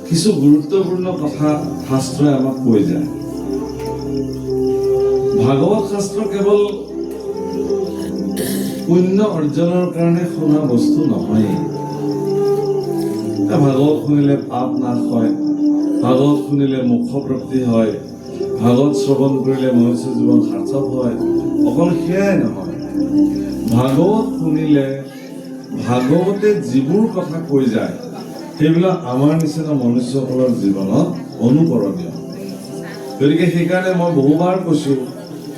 কিছু গুৰুত্বপূৰ্ণ কথা শাস্ত্ৰই আমাক কৈ যায়। ভাগৱত শাস্ত্ৰ কেৱল পুণ্য অৰ্জনৰ কাৰণে শুনা বস্তু নহয়। ভাগৱত শুনিলে পাপ নাশ হয়, ভাগৱত শুনিলে মোক্ষ প্ৰাপ্তি হয়, ভাগৱত শ্ৰৱণ কৰিলে মনুষ্য জীৱন সাৰ্থক হয়। অকল সেয়াই নহয়, ভাগৱত শুনিলে ভাগৱতে যিবোৰ কথা কৈ যায় সেইবিলাক আমাৰ নিচিনা মনুষ্যসকলৰ জীৱনত অনুকৰণীয়। গতিকে সেইকাৰণে মই বহুবাৰ কৈছো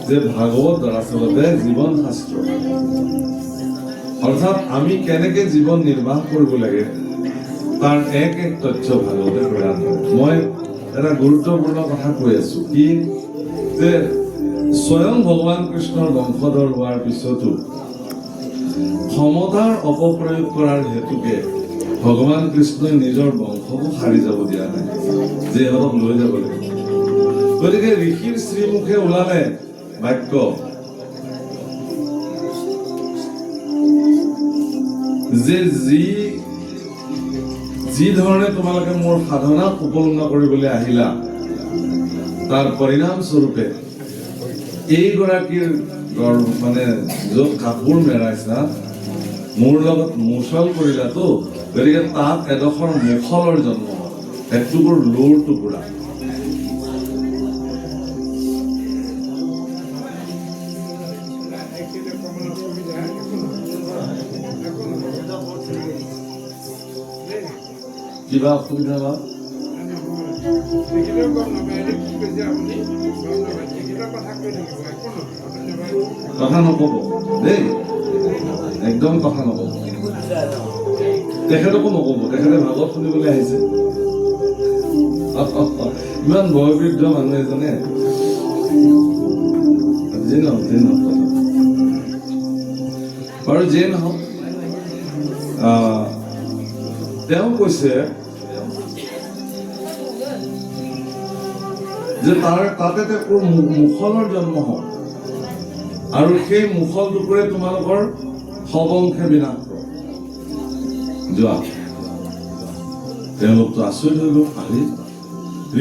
যে ভাগৱত দৰাচলতে জীৱন শাস্ত্ৰ, অৰ্থাৎ আমি কেনেকে জীৱন নিৰ্বাহ কৰিব লাগে তাৰ এক তথ্য ভাগৱতে প্ৰদান কৰে। মই এটা গুৰুত্বপূৰ্ণ কথা কৈ আছো, কি যে স্বয়ং ভগৱান কৃষ্ণৰ বংশধৰ হোৱাৰ পিছতো ক্ষমতাৰ অপপ্ৰয়োগ কৰাৰ হেতুকে ভগৱান কৃষ্ণই নিজৰ বংশকো সাৰি যাব দিয়া নাই, যে ইহঁতক লৈ যাব লাগে। গতিকে ঋষিৰ শ্ৰীমুখে ওলালে বাক্য যে যি ধৰণে তোমালোকে মোৰ সাধনাক উপলব্ধ কৰিবলৈ আহিলা, তাৰ পৰিণাম স্বৰূপে এইগৰাকীৰ মানে য'ত কাপোৰ মেৰাইছা মোৰ লগত মুছল কৰিলাতো, গতিকে তাত এডোখৰ মুখলৰ জন্ম হ'ল, একটুকুৰ লোৰ টুকুৰা। কিবা অসুবিধা বা কথা নকব দেই, একদম কথা নকব। তেখেতকো নকব, তেখেতে ভাগৱত শুনিবলৈ আহিছে। ইমান বয়োবৃদ্ধ মানুহ এজনে বাৰু যিয়ে নহওক, তেওঁ কৈছে যে তাতে মুখলৰ জন্ম হওক আৰু সেই মুখল টুকুৰে তোমালোকৰ সবংশে বিনাশ কৰক। যোৱা তেওঁলোকতো আচৰিত হৈ গ'ল, আহি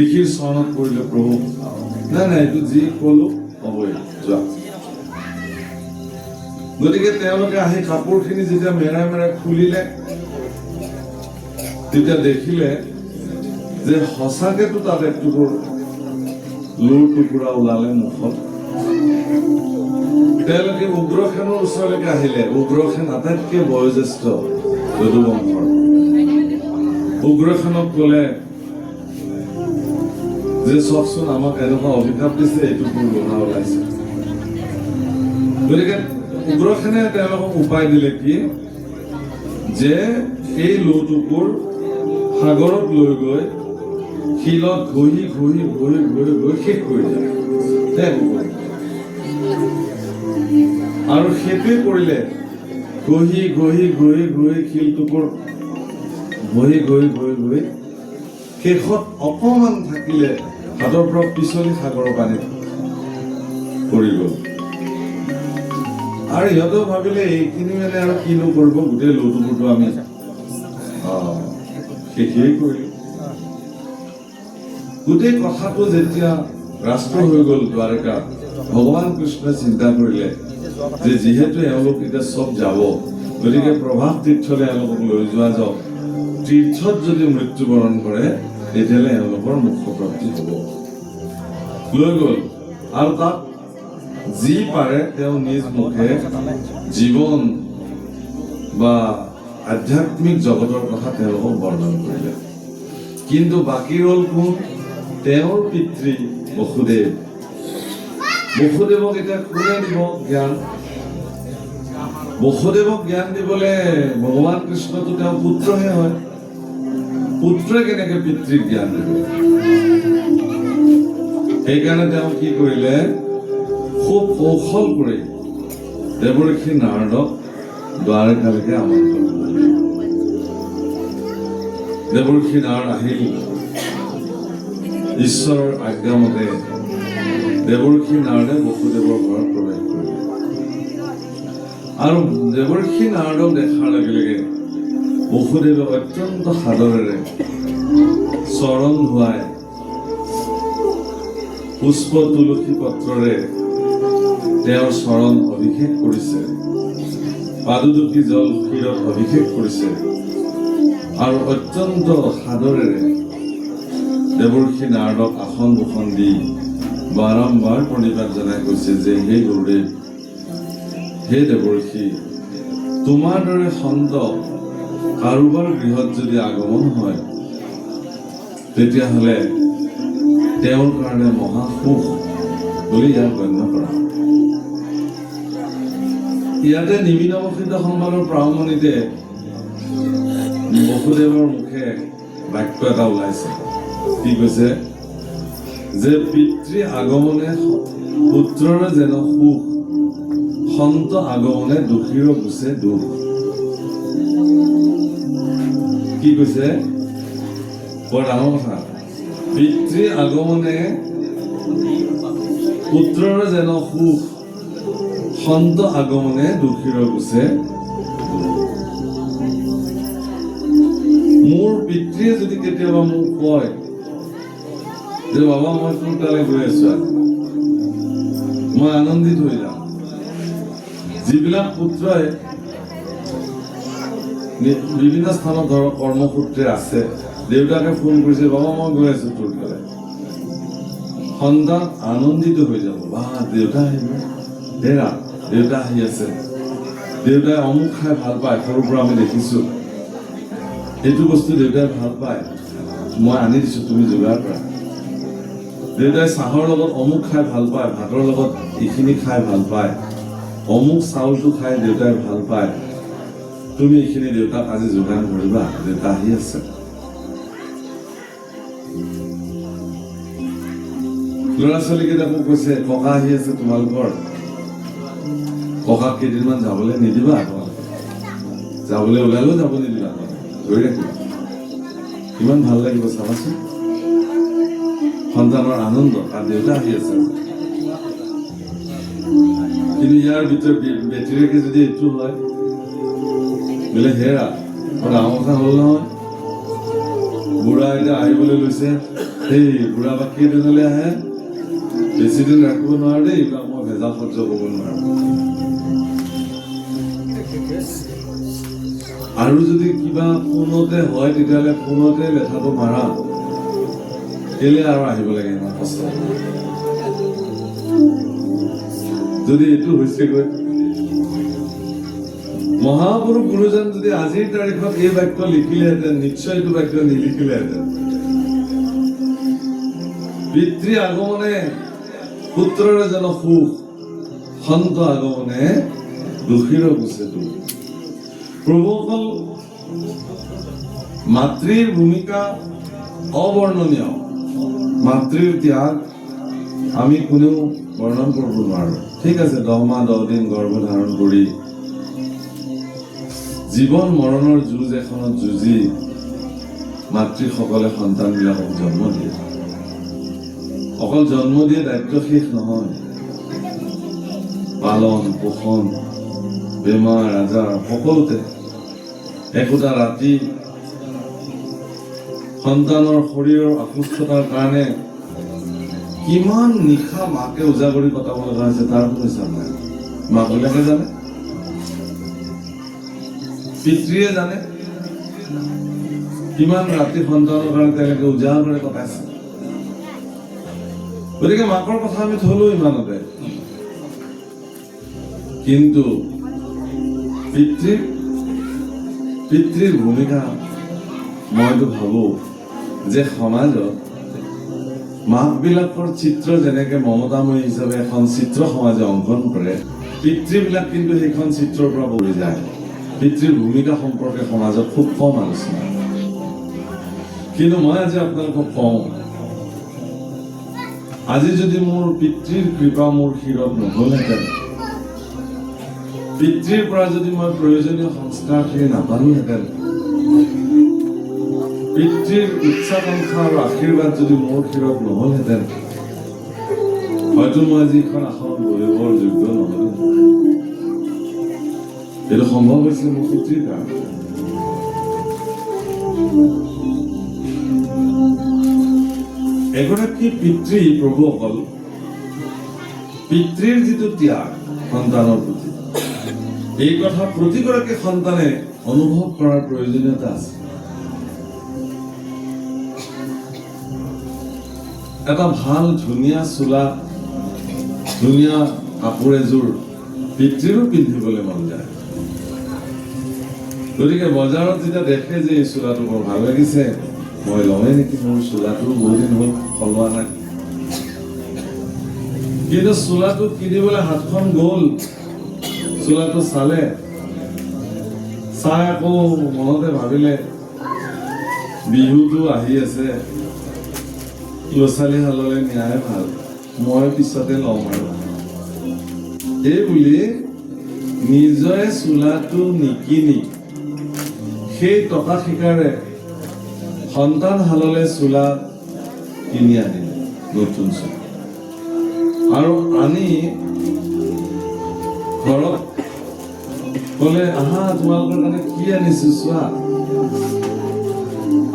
ঋষিৰ চৰণত পৰিলে, প্ৰভু নাই এইটো যি কলো হ'বই, যোৱা। গতিকে তেওঁলোকে আহি কাপোৰখিনি যেতিয়া মেৰাই মেৰাই খুলিলে, তেতিয়া দেখিলে যে সঁচাকেতো তাত একটুকুৰ লোৰ টুকুৰা ওলালে মুখত। তেওঁলোকে উগ্ৰসেনৰ ওচৰলৈকে আহিলে। উগ্ৰসেন আটাইতকৈ বয়োজ্যেষ্ঠ যদুবংশৰ। উগ্ৰসেনক ক'লে যে চাওকচোন, আমাক এনেকুৱা অভিশাপ দিছে, এইটুকুৰ লোহা ওলাইছে। গতিকে উগ্ৰসেনে তেওঁলোকক উপায় দিলে কি, যে এই লোটুকুৰ সাগৰত লৈ গৈ শিলত ঘঁহি ঘঁহি ঘঁহি ঘঁহি ঘঁহি শেষ কৰি যায়। আৰু সেইটোৱে কৰিলে, ঘঁহি ঘঁহি ঘঁহি ঘঁহি শিলটুকুৰ ঘঁহি ঘঁহি ঘঁহি ঘঁহি শেষত অকমান থাকিলে হাতৰ পৰা পিছলি সাগৰৰ পানীত পৰি গ'ল। আৰু সিহঁতেও ভাবিলে এইখিনি মানে আৰু কিনো কৰিব, গোটেই লৌটুকুৰটো আমি শেষেই কৰিলো। গোটেই কথাটো যেতিয়া ৰাষ্ট্ৰ হৈ গ'ল দ্বাৰকাত, ভগৱান কৃষ্ণই চিন্তা কৰিলে যে যিহেতু এওঁলোক এতিয়া চব যাব, গতিকে প্ৰভাস তীৰ্থলৈ এওঁলোকক লৈ যোৱা যাওক। তীৰ্থত যদি মৃত্যুবৰণ কৰে তেতিয়াহ'লে এওঁলোকৰ মোক্ষপ্ৰাপ্তি হ'ব। লৈ গ'ল আৰু তাত যি পাৰে তেওঁ নিজ মুখে জীৱন বা আধ্যাত্মিক জগতৰ কথা তেওঁলোকক বৰ্ণন কৰিলে। কিন্তু বাকী ৰ'ল কোন? তেওঁৰ পিতৃ বসুদেৱ। বসুদেৱক এতিয়া কোনে দিব জ্ঞান? বসুদেৱক জ্ঞান দিবলৈ ভগৱান কৃষ্ণটো তেওঁ পুত্ৰহে হয়। পুত্ৰই কেনেকে পিতৃক জ্ঞান দিব? সেইকাৰণে তেওঁ কি কৰিলে, খুব কৌশল কৰি দেৱৰ্ষি নাৰদক দ্বাৰকালৈকে আমন্ত্ৰণ কৰিলে। দেৱৰ্ষি নাৰদ আহিল। ঈশ্বৰৰ আজ্ঞামতে দেৱৰ্ষি নাৰদে বসুদেৱৰ ঘৰত প্ৰৱেশ কৰিলে। আৰু দেৱৰ্ষি নাৰদক দেখাৰ লগে লগে বসুদেৱে অত্যন্ত সাদৰেৰে চৰণ ধুৱাই পুষ্প তুলসী পত্ৰৰে তেওঁৰ চৰণ অভিষেক কৰিছে, পাদুদুকি জল ক্ষীৰত অভিষেক কৰিছে আৰু অত্যন্ত সাদৰেৰে দেৱৰ্ষি নাৰদক আসন ভূষণ দি বাৰম্বাৰ প্ৰণিপাত জনাই কৈছে যে হে গুৰুদেৱ, হে দেৱৰ্ষি, তোমাৰ দৰে সন্ত কাৰোবাৰ গৃহত যদি আগমন হয় তেতিয়াহ'লে তেওঁৰ কাৰণে মহাসুখ বুলি ইয়াক গণ্য কৰা। ইয়াতে নিমিত অৱসিত সংবাদৰ প্ৰাৰম্ভণিতে বসুদেৱৰ মুখে বাক্য এটা ওলাইছে। কি কৈছে? যে পিতৃ আগমনে পুত্ৰৰ যেন সুখ, সন্ত আগমনে দুখীৰ গুচে দুখ। কি কৈছে? বৰ ডাঙৰ কথা। পিতৃ আগমনে পুত্ৰৰ যেন সুখ, সন্ত আগমনে দুখীৰ গুচে দুখ। মোৰ পিতৃয়ে যদি কেতিয়াবা মোক কয় যে বাবা মই তোৰ তালৈ গৈ আছো, মই আনন্দিত হৈ যাম। যিবিলাক পুত্ৰই বিভিন্ন স্থানত ধৰক কৰ্মসূত্ৰে আছে, দেউতাকে ফোন কৰিছে বাবা মই গৈ আছো তোৰ তালৈ, সন্তান আনন্দিত হৈ যাব। বা দেউতা আহিব, হেৰা দেউতা আহি আছে, দেউতাই অমুক খাই ভাল পায়, সৰুৰ পৰা আমি দেখিছো, এইটো বস্তু দেউতাই ভাল পায়, মই আনি দিছো, তুমি যোগাৰ কৰা। দেউতাই চাহৰ লগত অমুক খাই ভাল পায়, ভাতৰ লগত এইখিনি খাই ভাল পায়, অমুক চাউলটো খাই দেউতাই ভাল পায়, তুমি এইখিনি দেউতাক আজি যোগান ধৰিবা, দেউতা আহি আছে। ল'ৰা ছোৱালীকেইটাকো কৈছে ককা আহি আছে তোমালোকৰ, ককাক কেইদিনমান যাবলৈ নিদিবা, যাবলৈ ওলালেও যাব নিদিবা, ধৰি ৰাখিবা। কিমান ভাল লাগিব চাবাচোন, সন্তানৰ আনন্দ, আৰু দেউতা আহি আছে। কিন্তু ইয়াৰ ভিতৰত বেটেৰীকে যদি এইটো হয় বোলে হেৰা ডাঙৰ কথা হ'ল নহয়, বুঢ়া এতিয়া আহিবলৈ লৈছে, সেই বুঢ়া বা কেইদিনলৈ আহে, বেছি দিন ৰাখিব নোৱাৰো দেই, এইবিলাক মই ভেজাল সহ্য কৰিব নোৱাৰো। আৰু যদি কিবা ফোনতে হয় তেতিয়াহ'লে ফোনতে লেঠাটো মাৰা, কেলে আৰু আহিব লাগে ইমান কষ্ট। যদি এইটো হৈছেগৈ, মহাপুৰুষ গুৰুজন যদি আজিৰ তাৰিখত এই বাক্য লিখিলেহেঁতেন, নিশ্চয় এইটো বাক্য নিলিখিলেহেঁতেন। পিতৃ আগমনে পুত্ৰৰ যেন সুখ, সন্ত আগমনে দুখীৰ গুচে দুখ। প্ৰভুসকল, মাতৃৰ ভূমিকা অবৰ্ণনীয়। মাতৃৰ ত্যাগ আমি কোনেও বৰ্ণন কৰিব নোৱাৰো। ঠিক আছে, 10 মাহ 10 দিন গৰ্ভ ধাৰণ কৰি জীৱন মৰণৰ যুঁজ এখনত যুঁজি মাতৃসকলে সন্তানবিলাকক জন্ম দিয়ে। অকল জন্ম দিয়ে দায়িত্ব শেষ নহয়, পালন পোষণ, বেমাৰ আজাৰ সকলোতে একোটা ৰাতি সন্তানৰ শৰীৰৰ অসুস্থতাৰ কাৰণে কিমান নিশা মাকে উজাগৰি কটাব লগা হৈছে তাৰ কোনো হিচাপ নাই। মাকবিলাকে জানে, পিতৃয়ে জানে কিমান ৰাতি সন্তানৰ কাৰণে তেওঁলোকে উজাগৰি কটাইছে। গতিকে মাকৰ কথা আমি থলো ইমানতে, কিন্তু পিতৃৰ ভূমিকা মইতো ভাবো যে সমাজত মাকবিলাকৰ চিত্ৰ যেনেকে মমতাময়ী হিচাপে এখন চিত্ৰ সমাজে অংকন কৰে, পিতৃবিলাক কিন্তু সেইখন চিত্ৰৰ পৰা পৰি যায়। পিতৃৰ ভূমিকা সম্পৰ্কে সমাজত খুব কম আলোচনা। কিন্তু মই আজি আপোনালোকক কওঁ, আজি যদি মোৰ পিতৃৰ কৃপা মোৰ শিৰত নহলহেঁতেন, পিতৃৰ পৰা যদি মই প্ৰয়োজনীয় সংস্কাৰখিনি নাপালোহেঁতেন, পিতৃৰ উচ্চাকাংক্ষা আৰু আশীৰ্বাদ যদি মোৰ শিৰত নহলহেঁতেন, হয়তো মই আজি এখন আসনত বহিবৰ যোগ্য নহ'লো। এইটো সম্ভৱ হৈছিল মোৰ পিতৃৰ কাৰণে। এগৰাকী পিতৃ প্ৰভুসকল পিতৃৰ যিটো ত্যাগ সন্তানৰ প্ৰতি এই কথা প্ৰতিগৰাকী সন্তানে অনুভৱ কৰাৰ প্ৰয়োজনীয়তা আছে। এটা ভাল ধুনীয়া চোলা ধুনীয়া কাপোৰ এযোৰ পিতৃৰো পিন্ধিবলৈ মন যায়। গতিকে বজাৰত যেতিয়া দেখে যে এই চোলাটো বৰ ভাল লাগিছে, মই লওঁৱে নেকি, মোৰ চোলাটো বহুত দিন হ'ল সলোৱা নাই। কিন্তু চোলাটো কিনিবলৈ হাতখন গ'ল, চোলাটো চালে, চাই আকৌ মনতে ভাবিলে বিহুটো আহি আছে, ল'ৰা-ছোৱালী হাললে নিয়াই ভাল, মই পিছতে লম আৰু এই বুলি নিজৰে চোলাটো নিকিনি সেই টকা শিকাৰে সন্তান হাললে চোলা কিনি আনিলে, নতুন চোলা, আৰু আনি ঘৰত ক'লে, আহা তোমালোকৰ কাৰণে কি আনিছো চোৱা।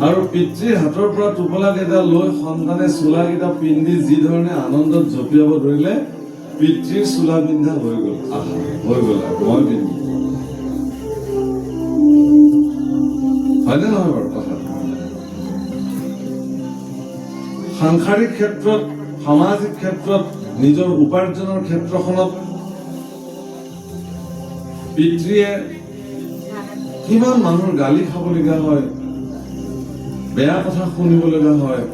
আৰু পিতৃৰ হাতৰ পৰা টোপোলা কেইটা লৈ সন্তানে চোলা কেইটা পিন্ধি যি ধৰণে আনন্দত জঁপিয়াব ধৰিলে, পিতৃৰ চোলা পিন্ধা হৈ গ'ল। আহা হৈ গ'ল আৰু মই পিন্ধি, হয়নে নহয় বাৰু কথাটো? সাংসাৰিক ক্ষেত্ৰত, সামাজিক ক্ষেত্ৰত, নিজৰ উপাৰ্জনৰ ক্ষেত্ৰখনত পিতৃয়ে কিমান মানুহৰ গালি খাবলগীয়া হয়, বেয়া কথা শুনিবলগীয়া হয়,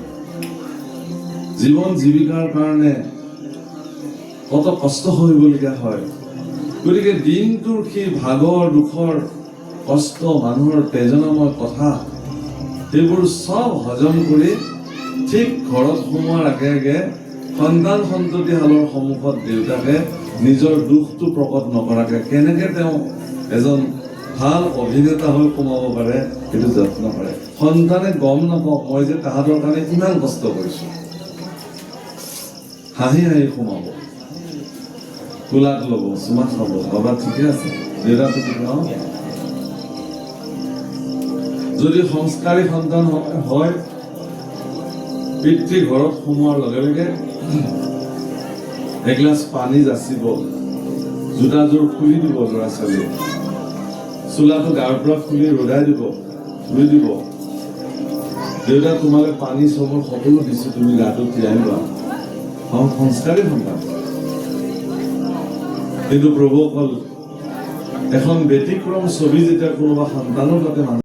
জীৱন জীৱিকাৰ কাৰণে কত কষ্ট সহিবলগীয়া হয়। গতিকে দিনটোৰ সেই ভাগৰ দুখৰ কষ্ট, মানুহৰ তেজনাময় কথা, সেইবোৰ সব হজম কৰি ঠিক ঘৰত সোমোৱাৰ আগে আগে সন্তান সন্ততি হালৰ সন্মুখত দেউতাকে নিজৰ দুখটো প্ৰকট নকৰাকে কেনেকে তেওঁ এজন ভাল অভিনেতা হৈ সোমাব পাৰে সেইটো যত্ন কৰে। সন্তানে গম নাপাওক মই যে তাহাঁতৰ কাৰণে ইমান কষ্ট কৰিছো, হাঁহি হাঁহি সোমাব, কোলাত ল'ব, চুমা খাব, বাবা ঠিকে আছে, দেউতাটো ঠিক নহয়। যদি সংস্কাৰী সন্তান হয়, পিতৃ ঘৰত সোমোৱাৰ লগে লগে এগিলাচ পানী যাচিব, জোতাযোৰ খুলি দিব, ল'ৰা ছোৱালীয়ে চোলাটো গাৰ পৰা খুলি ৰদাই দিব, ধুই দিব, দেউতা তোমালৈ পানী চবৰ সকলো দিছো, তুমি গাটো তিয়াই লোৱা। সংস্কাৰী সন্তান। কিন্তু প্ৰভুসকল, এখন ব্যতিক্ৰম ছবি যেতিয়া কোনোবা সন্তানৰ তাতে